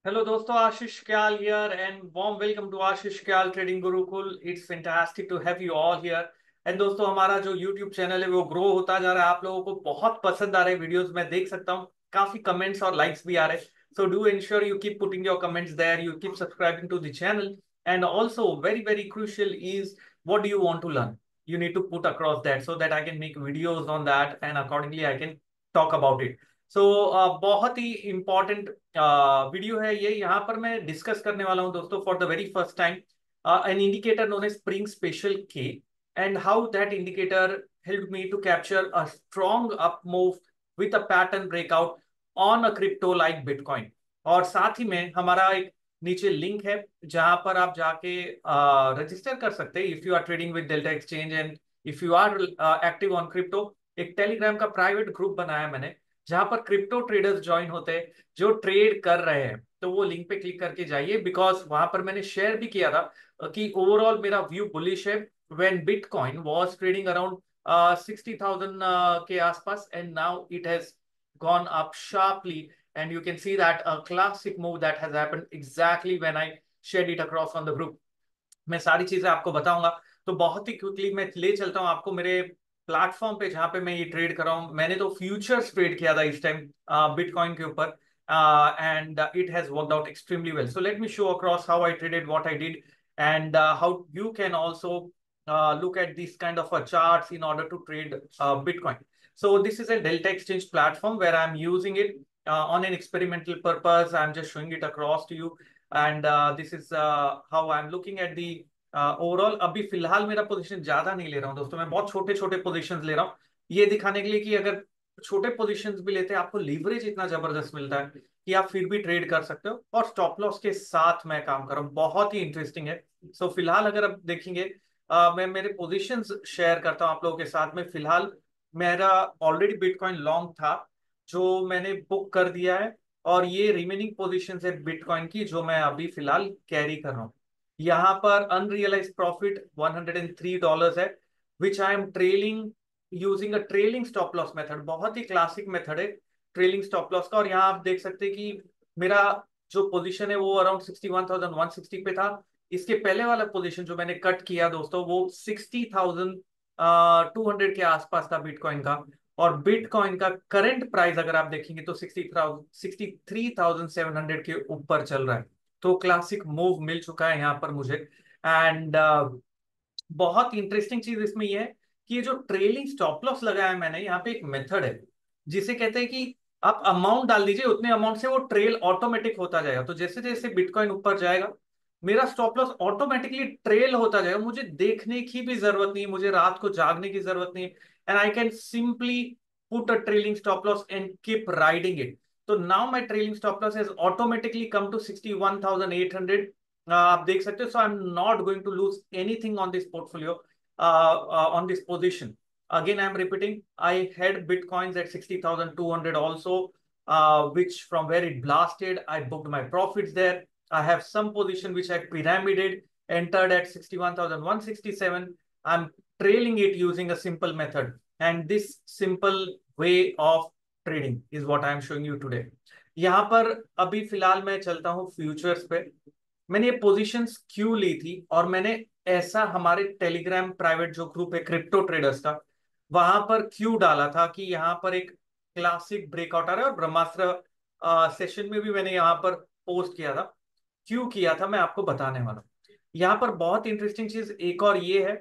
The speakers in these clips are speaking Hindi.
Hello दोस्तों, Ashish Kyal here and warm welcome to Ashish Kyal trading Gurukul. It's fantastic to have you all here। And दोस्तों, हमारा जो YouTube चैनल है वो ग्रो होता जा रहा है। आप लोगों को बहुत पसंद आ रहे हैं वीडियोस, मैं देख सकता हूँ काफी कमेंट्स और लाइक्स भी आ रहे हैं। So do ensure you keep putting your comments there, you keep subscribing to the channel. And also very very crucial is what do you want to learn, you need to put across that so that I can make videos on that and accordingly I can talk about it। सो बहुत ही इम्पोर्टेंट वीडियो है ये। यहाँ पर मैं डिस्कस करने वाला हूँ दोस्तों for the very first time an indicator known as spring special K and how that indicator help me to capture a strong up move with a pattern breakout on a crypto like bitcoin. और साथ ही में हमारा एक नीचे लिंक है जहां पर आप जाके रजिस्टर कर सकते हैं if you are trading with Delta Exchange and if you are active on crypto. एक टेलीग्राम का प्राइवेट ग्रुप बनाया है मैंने जहां पर क्रिप्टो ट्रेडर्स ज्वाइन होते हैं जो ट्रेड कर रहे हैं। तो वो लिंक पे क्लिक करके जाइए बिकॉज वहां पर मैंने शेयर भी किया था कि ओवरऑल मेरा व्यू बुलिश है when bitcoin was trading around 60,000 के आसपास and now it has gone up sharply and you can see that a classic move that has happened exactly when I shared it across on the group। मैं सारी चीजें आपको बताऊंगा। तो बहुत ही क्विकली मैं ले चलता हूं आपको मेरे प्लेटफॉर्म पे जहां पे मैं ये ट्रेड कर रहा हूं। मैंने तो फ्यूचर्स ट्रेड किया था इस टाइम बिटकॉइन के ऊपर and it has worked out extremely well. So let me show across how I traded what I did and how you can also look at these kind of charts in order to trade Bitcoin। So this is a Delta Exchange platform where I'm using it on an experimental purpose। I'm just showing it across to you and this is how I'm looking at the overall. अभी फिलहाल मेरा पोजीशन ज्यादा नहीं ले रहा हूँ दोस्तों, मैं बहुत छोटे छोटे पोजीशंस ले रहा हूँ ये दिखाने के लिए कि अगर छोटे पोजीशंस भी लेते हैं आपको लीवरेज इतना जबरदस्त मिलता है कि आप फिर भी ट्रेड कर सकते हो। और स्टॉप लॉस के साथ मैं काम कर रहा हूँ, बहुत ही इंटरेस्टिंग है। सो फिलहाल अगर आप देखेंगे मैं मेरे पोजीशंस शेयर करता हूँ आप लोगों के साथ में। फिलहाल मेरा ऑलरेडी बिटकॉइन लॉन्ग था जो मैंने बुक कर दिया है और ये रिमेनिंग पोजीशंस है बिटकॉइन की जो मैं अभी फिलहाल कैरी कर रहा हूँ। यहाँ पर अनरियलाइज प्रॉफिट $103 है which I am trailing using a trailing stop loss method. बहुत ही क्लासिक मेथड है ट्रेलिंग स्टॉप लॉस का। और यहाँ आप देख सकते हैं कि मेरा जो पोजीशन है वो अराउंड 61,160 पे था। इसके पहले वाला पोजीशन जो मैंने कट किया दोस्तों वो 60,200 के आसपास था बिटकॉइन का। और बिटकॉइन का करंट प्राइस अगर आप देखेंगे तो 63,700 के ऊपर चल रहा है। तो क्लासिक मूव मिल चुका है यहाँ पर मुझे। एंड बहुत इंटरेस्टिंग चीज इसमें यह है कि ये जो ट्रेलिंग स्टॉप लॉस लगाया है मैंने, यहाँ पे एक मेथड है जिसे कहते हैं कि आप अमाउंट डाल दीजिए, उतने अमाउंट से वो ट्रेल ऑटोमेटिक होता जाएगा। तो जैसे जैसे बिटकॉइन ऊपर जाएगा मेरा स्टॉप लॉस ऑटोमेटिकली ट्रेल होता जाएगा, मुझे देखने की भी जरूरत नहीं है, मुझे रात को जागने की जरूरत नहीं है। And I can simply put a trailing stop loss and keep riding it. तो now my trailing stop loss has automatically come to 61,800। आप देख सकते हो। So I am not going to lose anything on this portfolio on this position। Again, I'm repeating, I had bitcoins at 60,200 also, which from where it blasted, I booked my profits there। I have some position which I pyramided, entered at 61,167। I'm trailing it using a simple method, and this simple way of trading is what I am showing you today। यहाँ पर अभी फिलहाल मैं चलता हूँ फ्यूचर्स पे। मैंने ये पोजीशंस क्यों ली थी और मैंने ऐसा हमारे टेलीग्राम प्राइवेट जो ग्रुप है क्रिप्टो ट्रेडर्स का वहां पर क्यों डाला था कि यहाँ पर एक क्लासिक ब्रेकआउट आ रहा है। और ब्रह्मास्त्र सेशन में भी मैंने यहाँ पर पोस्ट किया था। क्यों किया था मैं आपको बताने वाला हूँ। यहाँ पर बहुत इंटरेस्टिंग चीज एक और ये है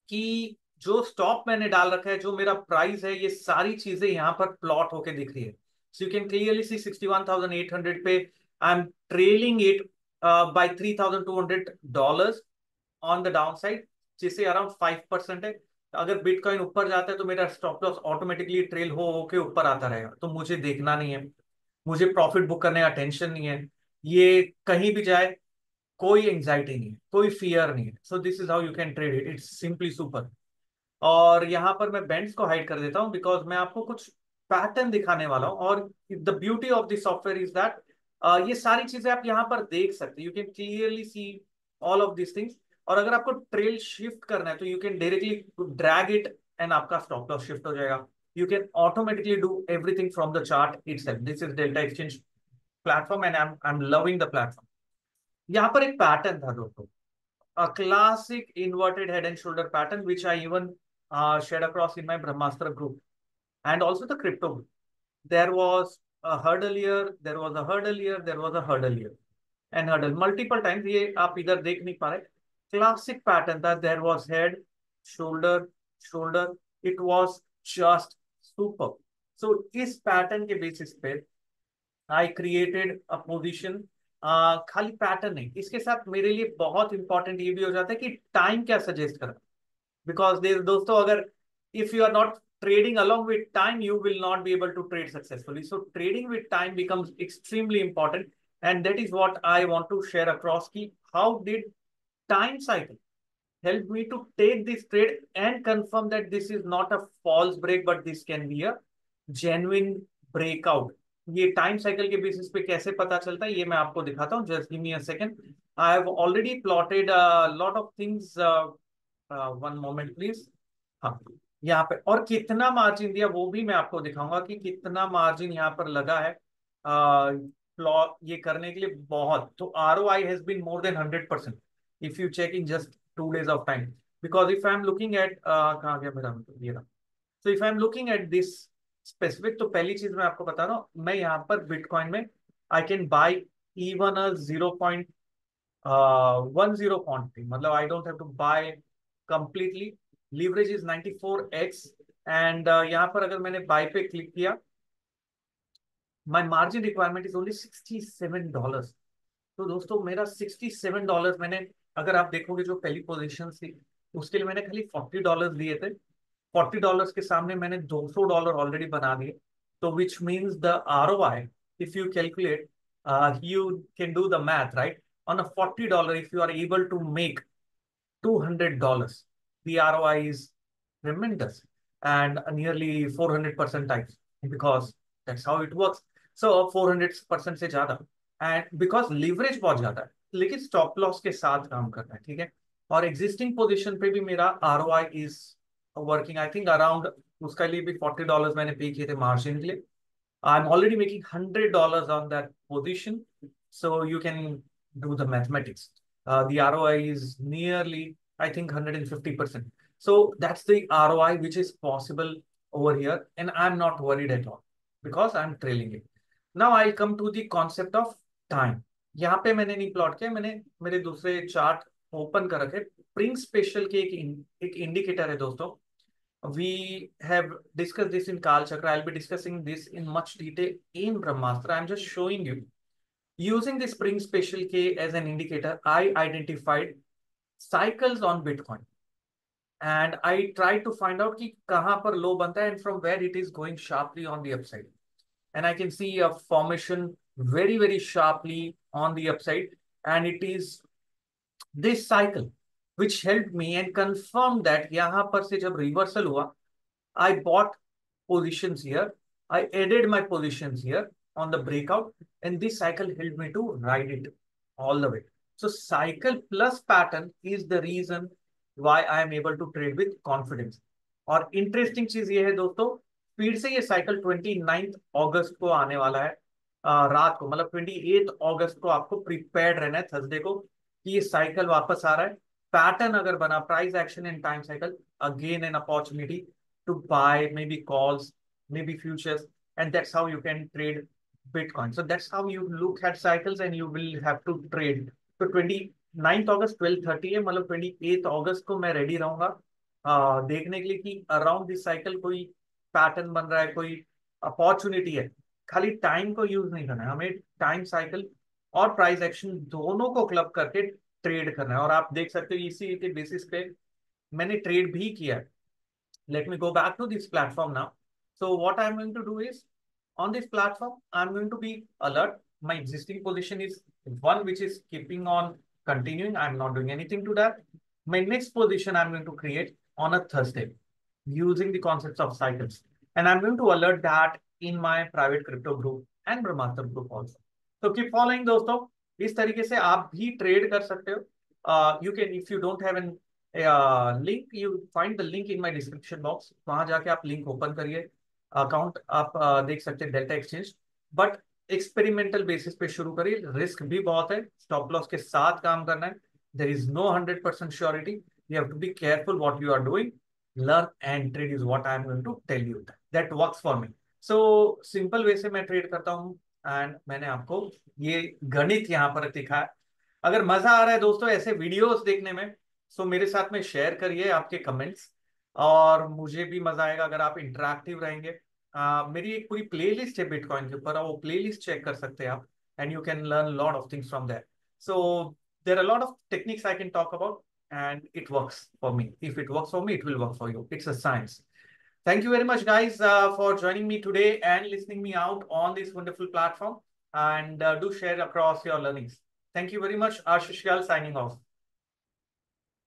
कि जो स्टॉप मैंने डाल रखा है, जो मेरा प्राइस है, ये सारी चीजें यहाँ पर प्लॉट होके दिख रही है। So you can clearly see 61,800 पे आई am trailing it by $3,200 on the down side, जिससे अराउंड 5% है। अगर बिटकॉइन ऊपर जाता है तो मेरा स्टॉप लॉस ऑटोमेटिकली ट्रेल हो होके ऊपर आता रहेगा, तो मुझे देखना नहीं है, मुझे प्रॉफिट बुक करने का टेंशन नहीं है। ये कहीं भी जाए कोई एंजाइटी नहीं है, कोई फियर नहीं है। So this is how you can trade it, it's simply super. और यहाँ पर मैं बैंड्स को हाइड कर देता हूँ बिकॉज मैं आपको कुछ पैटर्न दिखाने वाला हूँ। और the beauty of this software is that ये सारी चीजें आप यहाँ पर देख सकते हैं, you can clearly see all of this things. और अगर आपको ट्रेल शिफ्ट करना है तो you can directly drag it and आपका स्टॉप लॉस शिफ्ट हो जाएगा। You can automatically do everything from the chart itself. This is delta exchange platform and I am loving the platform. यहाँ पर एक पैटर्न था दोस्तों, a classic inverted head and shoulder pattern which I even shared across in my Brahmastra group and also the crypto group. There was a hurdle here, there was a hurdle here, there was a hurdle here, and hurdle multiple times। ये आप इधर देख नहीं पा रहे, क्लासिक पैटर्न था। there was head, shoulder, shoulder, it was just super। so इस पैटर्न के बेसिस पे आई क्रिएटेड अ पोजिशन। खाली पैटर्न नहीं, इसके साथ मेरे लिए बहुत इंपॉर्टेंट ये भी हो जाता है कि टाइम क्या सजेस्ट कर, बिकॉज दोस्तों अगर if you are not trading along with time you will not be able to trade successfully, so trading with time becomes extremely important, and that is what I want to share across ki how did time cycle help me to take this trade and confirm that this is not a false break but this can be a genuine breakout। ये टाइम साइकिल के बेसिस पे कैसे पता चलता है ये मैं आपको दिखाता हूँ। Just give me a second, I have already plotted lot of things, one moment please. हाँ, यहाँ पे और कितना मार्जिन दिया वो भी मैं आपको दिखाऊंगा कि कितना मार्जिन यहाँ पर लगा है प्लॉट ये करने के लिए। बहुत तो ROI has been more than 100% if you check in just 2 days of time, because if I'm looking at कहाँ गया मेरा, ये रहा। so if I'm looking at this specific, तो पहली चीज मैं आपको बता रहा हूँ, मैं यहाँ पर बिटकॉइन में I can buy even a 0.10 quantity, मतलब I don't have to buy completely। leverage is 94x and यहाँ पर अगर मैंने buy पे क्लिक किया, my margin requirement is only $67। तो दोस्तों मेरा $67 मैंने, अगर आप देखोगे जो पहली पोजीशन थी उसके लिए मैंने खाली $40 दिए थे। $40 के सामने मैंने $200 ऑलरेडी बना दिए। तो which means the ROI, if you calculate, you can do the math, right? On a $40 if you are able to make $200, the ROI is tremendous and nearly 400% times, because that's how it works। so 400% से ज्यादा, एंड बिकॉज लिवरेज बहुत ज्यादा है, लेकिन स्टॉप लॉस के साथ काम करना है, ठीक है। और एग्जिस्टिंग पोजीशन पे भी मेरा ROI is working, I think around, उसके लिए भी $40 मैंने पे किए थे मार्जिन के लिए। I'm already making $100 on that position, so you can do the mathematics। the ROI is nearly, I think, 150%। so that's the ROI which is possible over here, and I'm not worried at all because I'm trailing it। now I'll come to the concept of time। यहाँ पे मैंने नहीं प्लॉट किया, मैंने मेरे दूसरे चार्ट ओपन कर रखे। प्रिंग स्पेशल के एक इंडिकेटर है दोस्तों। we have discussed this in Kal Chakra, I'll be discussing this in much detail in Brahmastra। I'm just showing you, using the spring special K as an indicator, I identified cycles on Bitcoin and I tried to find out कि कहाँ पर low बनता है and from where it is going sharply on the upside, and I can see a formation very sharply on the upside, and it is this cycle which helped me and confirmed that यहाँ पर से जब रिवर्सल हुआ, I bought positions here, I added my positions here on the breakout, and this cycle helped me to ride it all the way। so cycle plus pattern is the reason why I am able to trade with confidence। और इंटरेस्टिंग चीज ये है दोस्तों, फिर से ये साइकिल 29 अगस्त को आने वाला है, रात को, मतलब 28 अगस्त को आपको प्रिपेयर्ड रहना है थर्सडे को कि ये साइकिल वापस आ रहा है। पैटर्न अगर बना, price action and time cycle, again an opportunity to buy maybe calls, maybe futures, and that's how you can trade Bitcoin। so that's how you look at cycles and you will have to trade। तो 29 अगस्त 12:30 है, मतलब 28 अगस्त को मैं रेडी रहूंगा देखने के लिए कि अराउंड दिस साइकिल कोई पैटर्न बन रहा है, कोई अपॉर्चुनिटी है। खाली टाइम को यूज नहीं करना है हमें, टाइम साइकिल और प्राइस एक्शन दोनों को क्लब करके ट्रेड करना है। और आप देख सकते हो इसी के बेसिस पे मैंने ट्रेड भी किया है। Let me go back to this platform now। so what I'm going to do is, on this platform I'm going to be alert। my existing position is one which is keeping on continuing, I'm not doing anything to that। my next position I'm going to create on a Thursday using the concepts of cycles, and I'm going to alert that in my private crypto group and Brahmastra group also। so keep following दोस्तों, इस तरीके से आप भी ट्रेड कर सकते हो। you can, if you don't have an link, you find the link in my description box, वहां जाके आप लिंक ओपन करिए, अकाउंट आप देख सकते हैं delta exchange. But experimental basis पे शुरू करिए, रिस्क भी बहुत है, स्टॉप लॉस के साथ काम करना है, there is no 100% surety, you have to be careful what you are doing, learn and trade is what I am going to tell you, that works for me. So simple way से मैं ट्रेड करता हूँ एंड मैंने आपको ये गणित यहाँ पर दिखा है। अगर मजा आ रहा है दोस्तों ऐसे वीडियोस देखने में, सो मेरे साथ में शेयर करिए आपके कमेंट्स, और मुझे भी मजा आएगा अगर आप इंटरेक्टिव रहेंगे। मेरी एक पूरी प्लेलिस्ट है बिटकॉइन के ऊपर, वो प्लेलिस्ट चेक कर सकते हैं आप, and you can learn lot of things from that. So there are lot of techniques I can talk about, and it works for me. If it works for me, it will work for you. It's a science. Thank you very much, guys, for joining me today and listening me out on this wonderful platform. And do share across your learnings. Thank you very much. Ashish Gal signing off.